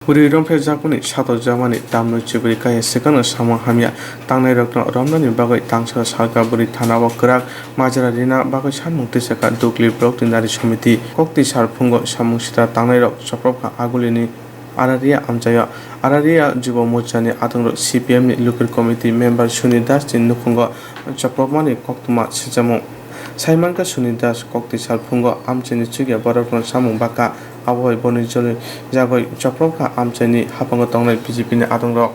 Puri rompe jakuni sato jamani damno chiburi kaya sekano sama hamia tangnai rokno romnani bagai tangsa sarga buri thana o krak majra rina bagai samung tisaka dukli blok tinari samiti kokti sarpungo samung sita tangnai rok soprobka agulini Araria Amjaya Araria Jubo Mochani Atangro CPM ni Local Committee Member Suni Das Jin Nukungo Chaprobmani Koktuma Sijamo Saimanka Suni Das Kokti Sarpungo Amchini Chugya Borokno Samung Baka Avoy Bonijoli Jagoi Chaprobka Amchani Hapango Tongnai BJP ni Atangro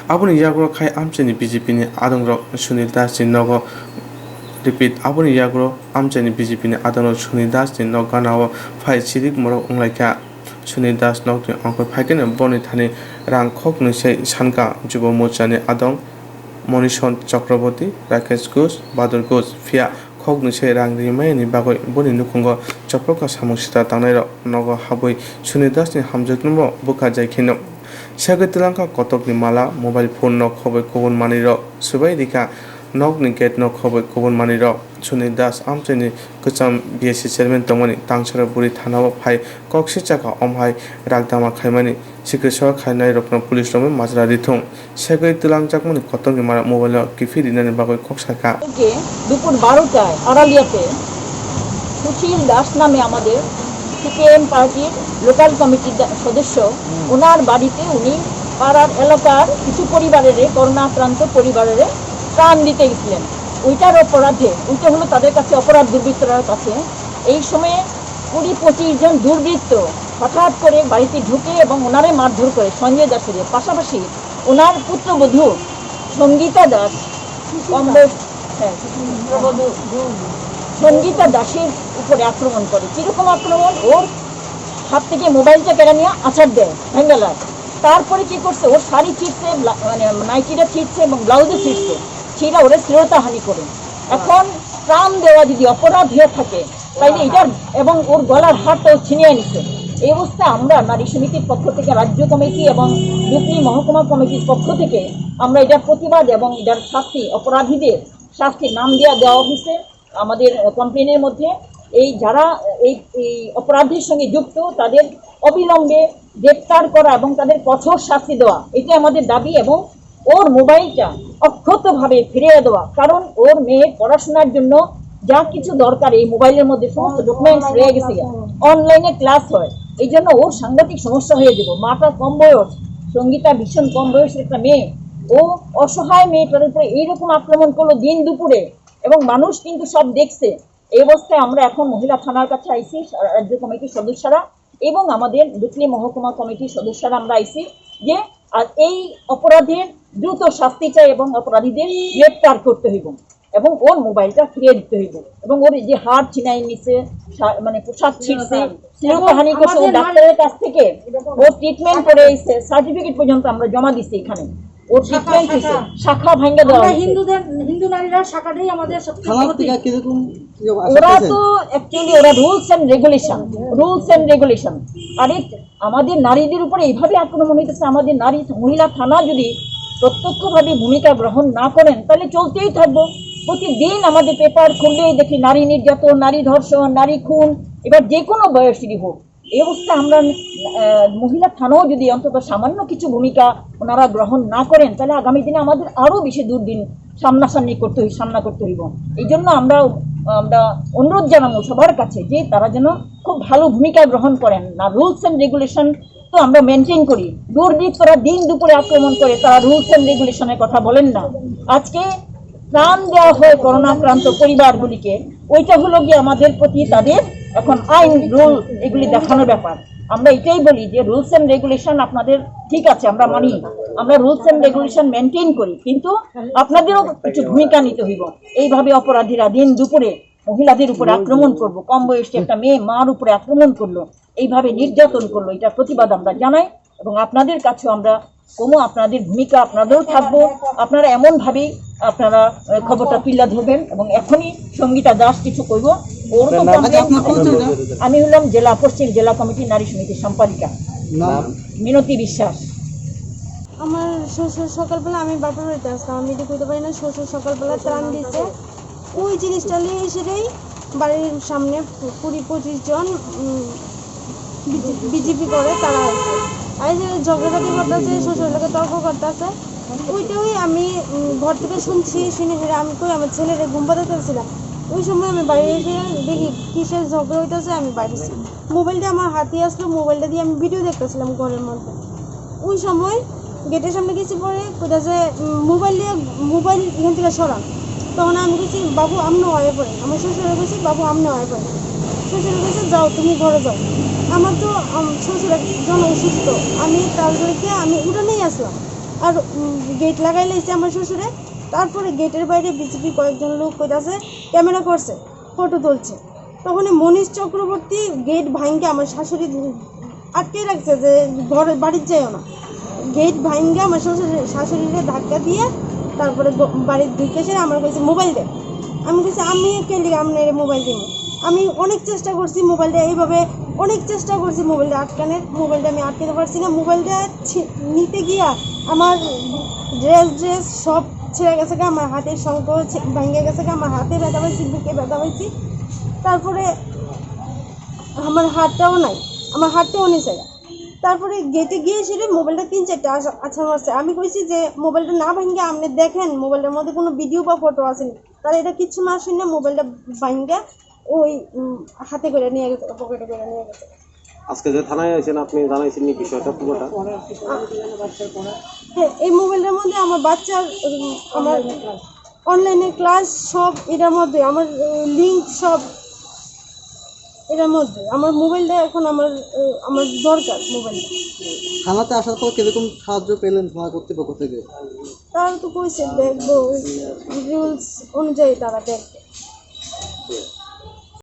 Abuni Yagro Kai Amchani BJP ni Atangro Suni Das Jin Nogo Repeat Abuni Yagro Amchani BJP ni Atangro Suni Das Jin Noganawo Phai Chirik Moro Unglaika Suni Das Nokti Angko Phaikene Boni Thani Rang Khok Nusei Sanka Jubo Mochani Adong Monishon Chakraborty Rakesh Ghosh Badur Ghosh Fia Khok Nusei Rang Rimai ni Bagoi Boni Nukungo Chaproka Samusita Tangnai Nogo Haboi Suni Das ni Hamjotnumo Buka Jaikino Sagatilanka Kotok ni Mala Mobile Phone Nok Khoboi Kobon Maniro Subai Dika Nok ni Gate Nok Khoboi Kobon Maniro Suni Das Amchani Kucham BSC Chairman Tongmani Tangsara Buri Thanao Phai Koksi Chaka Omhai Ragdama Khaimani Sikriswa Khainai Rokno Police Rome Majra Rithung Segai Tulang Jakmani Kotok ni Mara Mobile Kifi Dinani Bagoi Koksaka দুপুর 12টায় আড়ালিয়াতে সুশীল দাস নামে আমাদের CPM পার্টির local কমিটির সদস্য ওনার বাড়িতে উনি পাড়ার এলাকার কিছু পরিবারের করোনা আক্রান্ত পরিবারের প্রাণ দিতে গেছিলেন ওইটার অপরাধে ওইটা হলো তাদের কাছে অপরাধ দুর্বৃত্তরার কাছে এই সময়ে 20-25 জন দুর্বৃত্ত হঠাৎ করে বাড়িতে ঢুকে এবং ওনারে মারধর করে সঞ্জয় দাসের পাশাপাশি ওনার পুত্রবধূ সঙ্গীতা দাস সঙ্গীতা দাসের উপরে আক্রমণ করে কিরকম আক্রমণ ওর হাত থেকে মোবাইলটা কেড়ে নিয়ে আছাড় দেয় ভেঙ্গালার তারপরে কি করছে ওর শাড়ি ছিঁড়ছে মানে নাইটিটা ছিঁড়ছে এবং ব্লাউজও ছিঁড়ছে ছিঁড়া ওরে শ্লীলতাহানি করে এখন প্রাণ দেওয়া যদি অপরাধ হয়ে থাকে তাইলে এটার এবং ওর গলার হাতটাও ছিনিয়ে নিচ্ছে এই অবস্থায় আমরা নারী সমিতির পক্ষ থেকে রাজ্য কমিটি এবং ডুকলি মহকুমা কমিটির পক্ষ থেকে আমরা এটার প্রতিবাদ এবং এটার শাস্তি অপরাধীদের শাস্তির নাম দেওয়া হয়েছে আমাদের কমপ্লেনের মধ্যে এই যারা এই অপরাধের সঙ্গে যুক্ত তাদের অবিলম্বে গ্রেপ্তার করা এবং তাদের কঠোর শাস্তি দেওয়া এটা আমাদের দাবি এবং ওর মোবাইলটা অক্ষতভাবে ফিরিয়ে দেওয়া কারণ ওর মেয়ের পড়াশোনার জন্য যা কিছু দরকার এই মোবাইলের মধ্যে সমস্ত ডকুমেন্টস রয়ে গেছে অনলাইনে ক্লাস হয় এই জন্য ওর সাংঘাতিক সমস্যা হয়ে যাবে মাটা কম বয়স সঙ্গীতা ভীষণ কম বয়সের একটা মেয়ে ও অসহায় মেয়েটার উপরে এইরকম আক্রমণ করলো দিন দুপুরে এবং মানুষ কিন্তু সব দেখছে এই অবস্থায় আমরা এখন মহিলা থানার কাছে আইছি রাজ্য কমিটির সদস্যরা এবং আমাদের ডুকলি মহকুমা কমিটির সদস্যরা আমরা আইছি যে আর এই অপরাধের দ্রুত শাস্তি চাই এবং অপরাধীদের গ্রেপ্তার করতে হইব এবং ওর মোবাইলটা ফিরিয়ে দিতে হইব এবং ওর যে হাড় ছিনাই নিছে মানে পোশাক ছিঁড়ছে শ্লীলতাহানি করছে ও ডাক্তারের কাছ থেকে ওর ট্রিটমেন্ট করে এসে সার্টিফিকেট পর্যন্ত আমরা জমা দিচ্ছি এখানে ওর ট্রিটমেন্ট হয়েছে শাখা ভাঙ্গা দেওয়া হিন্দু নারীরা শাখাটাই আমাদের ওরা তো অ্যাকচুয়ালি ওরা রুলস এন্ড রেগুলেশন আরে আমাদের নারীদের উপরে এইভাবে আক্রমণ হইতেছে আমাদের নারী মহিলা থানা যদি প্রত্যক্ষভাবে ভূমিকা গ্রহণ না করেন তাহলে চলতেই থাকবো প্রতিদিন আমাদের পেপার খুললেই দেখি নারী নির্যাতন নারী ধর্ষণ নারী খুন এবার যে কোনো বয়সেরই হোক এই অবস্থায় আমরা মহিলা থানাও যদি অন্তত সামান্য কিছু ভূমিকা ওনারা গ্রহণ না করেন তাহলে আগামী দিনে আমাদের আরও বেশি দুর্দিন সামনা করতে হইব এই জন্য আমরা অনুরোধ জানাবো সবার কাছে যে তারা যেন খুব ভালো ভূমিকা গ্রহণ করেন না রুলস অ্যান্ড রেগুলেশন তো আমরা মেনটেন করি দুর্বৃত্তরা দিন দুপুরে আক্রমণ করে তারা রুলস অ্যান্ড রেগুলেশনের কথা বলেন না আজকে প্রাণ দেওয়া হয় করোনা আক্রান্ত পরিবারগুলিকে ওইটা হলো গিয়ে আমাদের প্রতি তাদের এখন আইন রুল এগুলি দেখানোর ব্যাপার আমরা এটাই বলি যে রুলস অ্যান্ড রেগুলেশন আপনাদের ঠিক আছে আমরা মানি আমরা রুলস অ্যান্ড রেগুলেশন মেনটেন করি কিন্তু আপনাদেরও কিছু ভূমিকা নিতে হইব এইভাবে অপরাধীরা দিন দুপুরে মহিলাদের উপরে আক্রমণ করবো কম বয়সী একটা মেয়ে মার উপরে আক্রমণ করলো এইভাবে নির্যাতন করলো এটার প্রতিবাদ আমরা জানাই এবং আপনাদের কাছেও আমরা কোনো আপনাদের ভূমিকা আপনাদেরও থাকবো আপনারা এমনভাবেই আপনারা খবরটা তুলে ধরবেন এবং এখনই সঙ্গীতা দাস কিছু করব ওর তো আমি হলাম পশ্চিম জেলা কমিটির নারী সমিতির সম্পাদিকা মিনতি বিশ্বাস আমার শ্বশুর সকালবেলা আমি বাপের বাড়িতে আসতাম আমি এটা করতে পারি না শ্বশুর সকালবেলা ত্রাণ দিতে ওই জিনিসটা নিয়ে এসেই বাড়ির সামনে 20-25 জন বিজেপি করে তারা আছে আর যে ঝগড়াঝাটি করতেছে, শ্বশুর লোকে তর্ক করতেছে, ওইটাই আমি ঘর থেকে শুনছি। শুনে ফিরে আমি কই আমার ছেলেরে ঘুম পাতাতেছিলাম। ওই সময় আমি বাইরে এসে দেখি কিসের ঝগড়া হইতেছে, আমি বাইরেছি। মোবাইলটা আমার হাতে আসলো, মোবাইলটা দিয়ে আমি ভিডিও দেখতেছিলাম ঘরের মধ্যে। ওই সময় গেটের সামনে গেছি, পরে কোথাছে মোবাইল এখান থেকে সরান। তখন আমি গেছি বাবু আমনে হয়ে পড়েন। আমার শ্বশুরে গেছি বাবু আমনে হয়ে পড়েন। শ্বশুরে গেছে যাও তুমি ঘরে যাও। আমার তো শ্বশুর একজন অসুস্থ, আমি তাদেরকে আমি উঠানেই আসলাম। আর গেট লাগাই লাইছে আমার শ্বশুরে। তারপরে গেটের বাইরে বিজেপি কয়েকজন লোক কইতাছে ক্যামেরা করছে, ফটো তুলছে। তখন মনীষ চক্রবর্তী গেট ভাঙ্গে আমার শাশুড়ি আটকে রাখছে যে ঘরে বাড়ির যাইও না। গেট ভাঙ্গে আমার শাশুড়িরে ধাক্কা দিয়ে তারপরে বাড়ির ঢুকে এসে আমার কাছে মোবাইল দেয়। আমি কাছে আমি কেলি আপনার মোবাইল দিব। আমি অনেক চেষ্টা করছি মোবাইলটা এইভাবে, অনেক চেষ্টা করছি মোবাইলটা আটকানোর। মোবাইলটা আমি আটকাতে পারছি না। মোবাইলটা নিতে গিয়া আমার ড্রেস সব ছেড়ে গেছে, আমার হাতের শঙ্খ ভেঙে গেছে, আমার হাতে ব্যথা পাইছি, বুকে ব্যথা পাইছি। তারপরে আমার হাতটাও নাই, আমার হাতটাও নিচে। তারপরে গেটে গিয়ে সেটা মোবাইলটা 3-4টা আছাড় মারছে। আমি কইছি যে মোবাইলটা না ভাঙ্গে আপনি দেখেন মোবাইলের মধ্যে কোনো ভিডিও বা ফটো আসেনি। তারা এটা কিচ্ছু না শুনে মোবাইলটা ভাঙ্গে ওই হাতে করে নিয়ে গেছে, পকেটে করে নিয়ে গেছে। আজকে যে থানায় আছেন আপনি জানাইছেন নি বিষয়টা পুরোটা? হ্যাঁ, এই মোবাইলের মধ্যে আমার বাচ্চার আমার অনলাইনে ক্লাস সব এটার মধ্যে, আমার লিঙ্ক সব এটার মধ্যে। আমার মোবাইলটা এখন আমার দরকার মোবাইলটা। থানাতে আসার পর কিরকম সাহায্য পেলেন থানা কর্তৃপক্ষ থেকে? তারা তো কইছে দেখবো, রুলস অনুযায়ী তারা দেখবে।